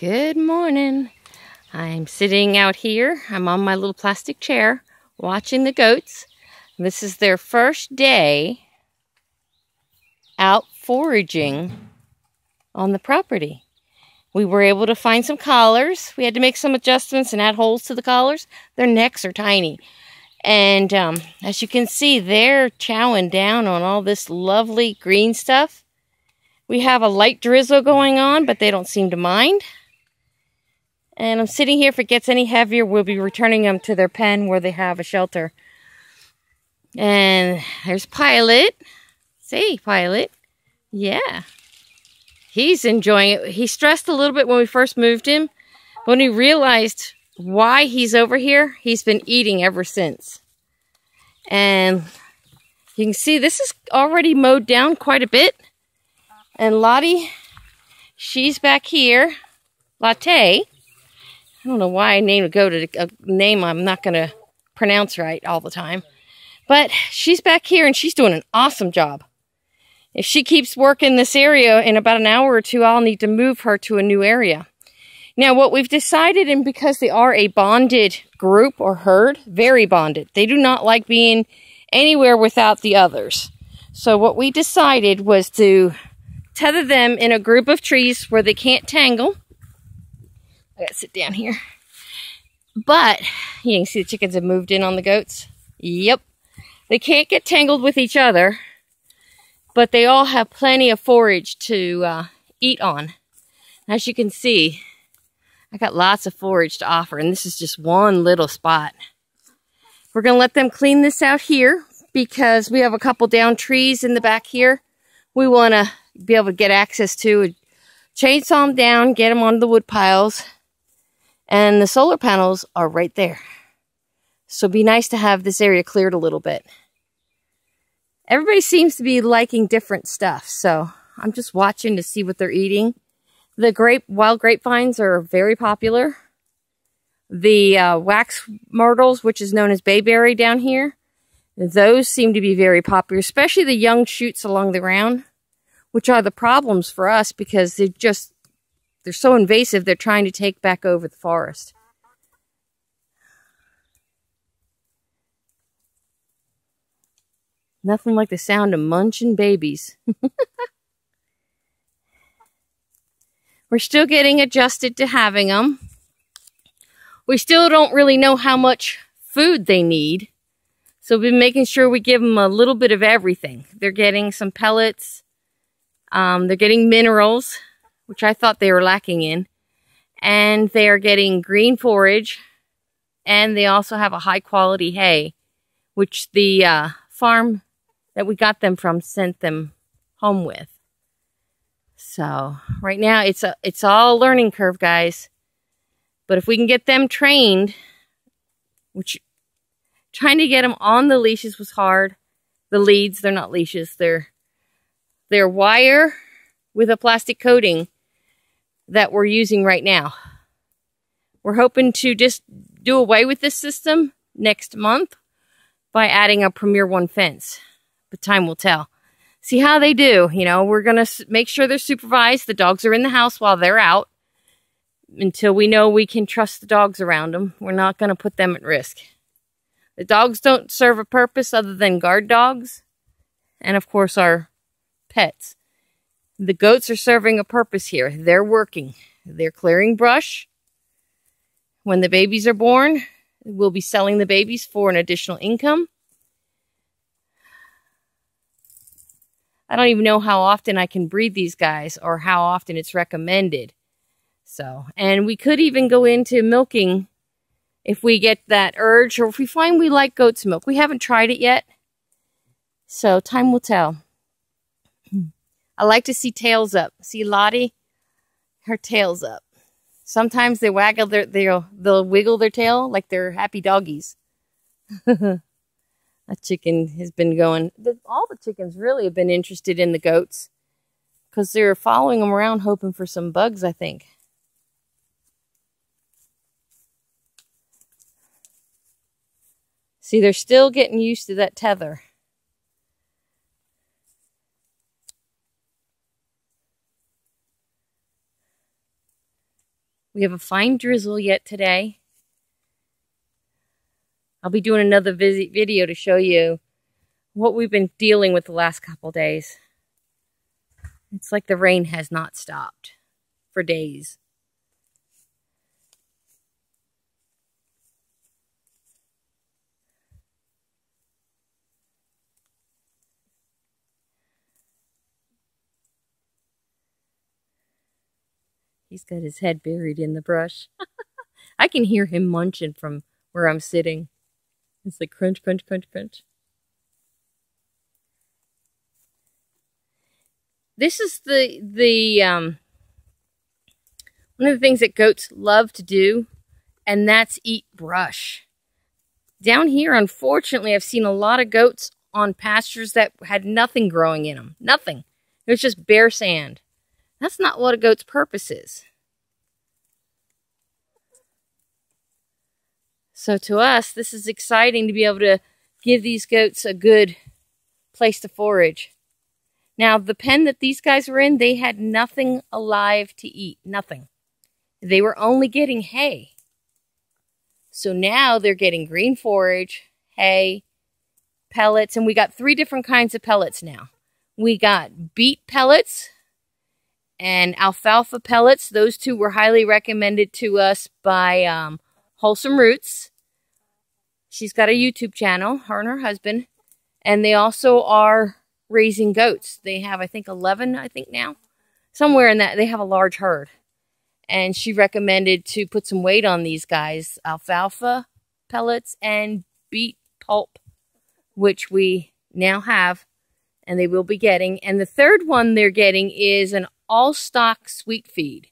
Good morning. I'm sitting out here. I'm on my little plastic chair watching the goats. This is their first day out foraging on the property. We were able to find some collars. We had to make some adjustments and add holes to the collars. Their necks are tiny. And as you can see, they're chowing down on all this lovely green stuff. We have a light drizzle going on, but they don't seem to mind. And I'm sitting here. If it gets any heavier, we'll be returning them to their pen where they have a shelter. And there's Pilot. Say, Pilot. Yeah. He's enjoying it. He stressed a little bit when we first moved him. When he realized why he's over here, he's been eating ever since. And you can see this is already mowed down quite a bit. And Lottie, she's back here. Latte. I don't know why I named a goat a name I'm not going to pronounce right all the time. But she's back here and she's doing an awesome job. If she keeps working this area in about an hour or two, I'll need to move her to a new area. Now, what we've decided, and because they are a bonded group or herd, very bonded, they do not like being anywhere without the others. So what we decided was to tether them in a group of trees where they can't tangle. I gotta sit down here. But you can see the chickens have moved in on the goats. Yep. They can't get tangled with each other, but they all have plenty of forage to eat on. As you can see, I got lots of forage to offer, and this is just one little spot. We're going to let them clean this out here because we have a couple down trees in the back here. We want to be able to get access to, chainsaw them down, get them onto the wood piles. And the solar panels are right there. So it'd be nice to have this area cleared a little bit. Everybody seems to be liking different stuff. So I'm just watching to see what they're eating. The wild grapevines are very popular. The wax myrtles, which is known as bayberry down here, those seem to be very popular, especially the young shoots along the ground, which are the problems for us because they're so invasive, they're trying to take back over the forest. Nothing like the sound of munching babies. We're still getting adjusted to having them. We still don't really know how much food they need. So we've been making sure we give them a little bit of everything. They're getting some pellets. They're getting minerals, which I thought they were lacking in. And they are getting green forage. And they also have a high quality hay, which the farm that we got them from sent them home with. So right now it's all a learning curve, guys. But if we can get them trained, which trying to get them on the leashes was hard. The leads, they're not leashes. They're wire with a plastic coating that we're using right now. We're hoping to just do away with this system next month by adding a Premier One fence. But time will tell. See how they do. You know, we're going to make sure they're supervised. The dogs are in the house while they're out. Until we know we can trust the dogs around them, we're not going to put them at risk. The dogs don't serve a purpose other than guard dogs. And of course our pets. The goats are serving a purpose here. They're working. They're clearing brush. When the babies are born, we'll be selling the babies for an additional income. I don't even know how often I can breed these guys or how often it's recommended. So, and we could even go into milking if we get that urge or if we find we like goat's milk. We haven't tried it yet. So time will tell. I like to see tails up. See Lottie? Her tail's up. Sometimes they waggle they'll wiggle their tail like they're happy doggies. That chicken has been going. All the chickens really have been interested in the goats because they're following them around hoping for some bugs, I think. See, they're still getting used to that tether. We have a fine drizzle yet today. I'll be doing another video to show you what we've been dealing with the last couple days. It's like the rain has not stopped for days. He's got his head buried in the brush. I can hear him munching from where I'm sitting. It's like crunch, crunch, crunch, crunch. This is one of the things that goats love to do, and that's eat brush. Down here, unfortunately, I've seen a lot of goats on pastures that had nothing growing in them. Nothing. It was just bare sand. That's not what a goat's purpose is. So to us, this is exciting to be able to give these goats a good place to forage. Now, the pen that these guys were in, they had nothing alive to eat. Nothing. They were only getting hay. So now they're getting green forage, hay, pellets, and we got 3 different kinds of pellets now. We got beet pellets and alfalfa pellets. Those 2 were highly recommended to us by Wholesome Roots. She's got a YouTube channel, her and her husband, and they also are raising goats. They have, I think, 11, now. Somewhere in that, they have a large herd. And she recommended to put some weight on these guys, alfalfa pellets and beet pulp, which we now have, and they will be getting. And the 3rd one they're getting is an all-stock sweet feed.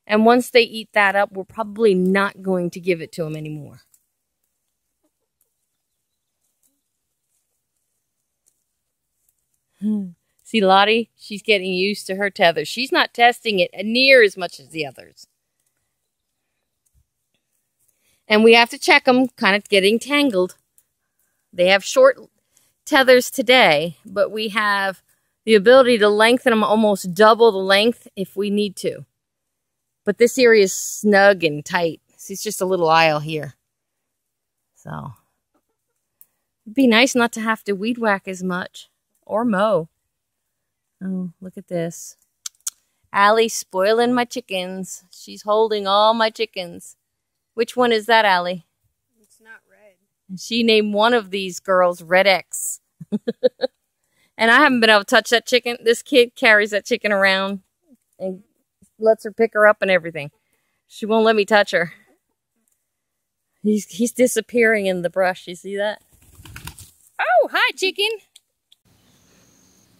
And once they eat that up, we're probably not going to give it to them anymore. See Lottie? She's getting used to her tether. She's not testing it near as much as the others. And we have to check them, kind of getting tangled. They have short tethers today, but we have the ability to lengthen them almost double the length if we need to. But this area is snug and tight. It's just a little aisle here. So, it'd be nice not to have to weed whack as much. Or mow. Oh, look at this. Allie spoiling my chickens. She's holding all my chickens. Which one is that, Allie? It's not red. She named one of these girls Red X. And I haven't been able to touch that chicken. This kid carries that chicken around and lets her pick her up and everything. She won't let me touch her. He's disappearing in the brush. You see that? Oh, hi, chicken.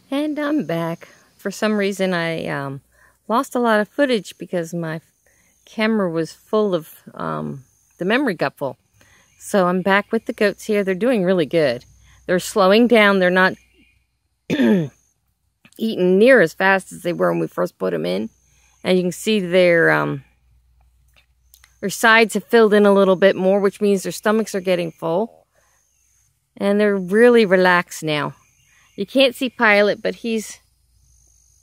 And I'm back. For some reason, I lost a lot of footage because my camera was full of, the memory got full. So I'm back with the goats here. They're doing really good. They're slowing down. They're not eating near as fast as they were when we first put them in. And you can see their sides have filled in a little bit more, which means their stomachs are getting full. And they're really relaxed now. You can't see Pilot, but he's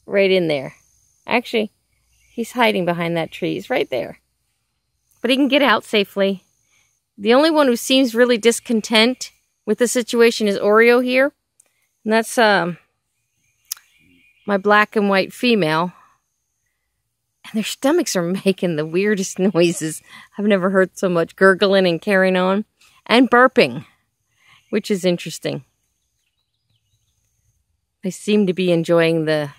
right in there. Actually, he's hiding behind that tree. He's right there. But he can get out safely. The only one who seems really discontent with the situation is Oreo here. And that's my black and white female. And their stomachs are making the weirdest noises. I've never heard so much gurgling and carrying on. And burping, which is interesting. They seem to be enjoying the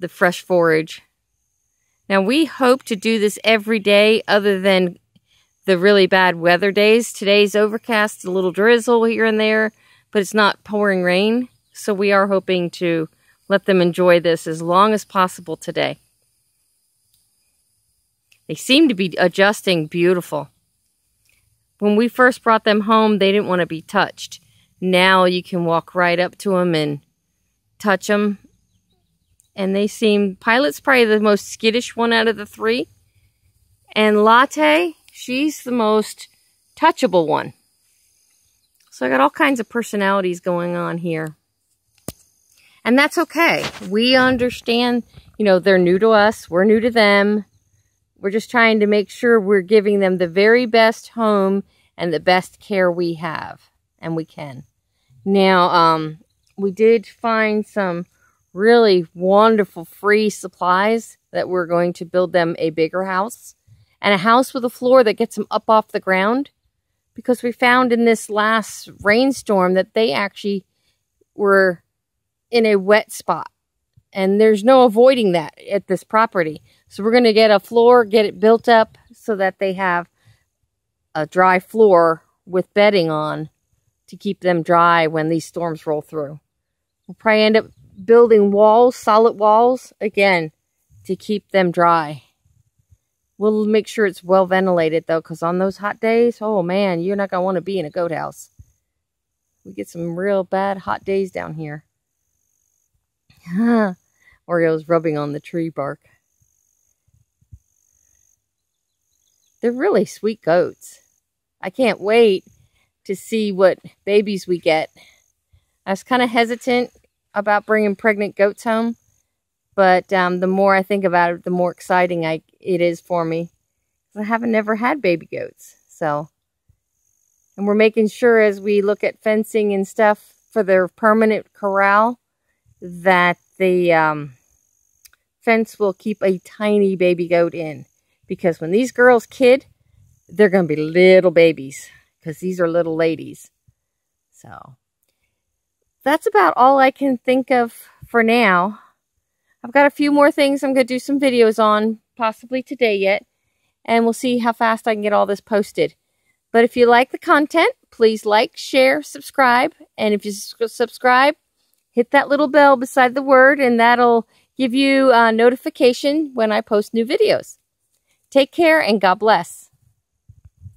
fresh forage. Now, we hope to do this every day other than the really bad weather days. Today's overcast, a little drizzle here and there, but it's not pouring rain. So we are hoping to let them enjoy this as long as possible today. They seem to be adjusting beautiful. When we first brought them home, they didn't want to be touched. Now you can walk right up to them and touch them. And they seem, Pilot's probably the most skittish one out of the 3. And Latte, she's the most touchable one. So I got all kinds of personalities going on here. And that's okay. We understand, you know, they're new to us. We're new to them. We're just trying to make sure we're giving them the very best home and the best care we have, and we can. Now, we did find some really wonderful free supplies that we're going to build them a bigger house, and a house with a floor that gets them up off the ground, because we found in this last rainstorm that they actually were in a wet spot, and there's no avoiding that at this property. So we're going to get a floor, get it built up so that they have a dry floor with bedding on to keep them dry when these storms roll through. We'll probably end up building walls, solid walls, again, to keep them dry. We'll make sure it's well ventilated, though, because on those hot days, oh man, you're not going to want to be in a goat house. We get some real bad hot days down here. Oreo's rubbing on the tree bark. They're really sweet goats. I can't wait to see what babies we get. I was kind of hesitant about bringing pregnant goats home, but the more I think about it, the more exciting it is for me. I haven't never had baby goats, so. And we're making sure as we look at fencing and stuff for their permanent corral that the fence will keep a tiny baby goat in. Because when these girls kid, they're going to be little babies. Because these are little ladies. So, that's about all I can think of for now. I've got a few more things I'm going to do some videos on, possibly today yet. And we'll see how fast I can get all this posted. But if you like the content, please like, share, subscribe. And if you subscribe, hit that little bell beside the word, and that'll give you a notification when I post new videos. Take care, and God bless.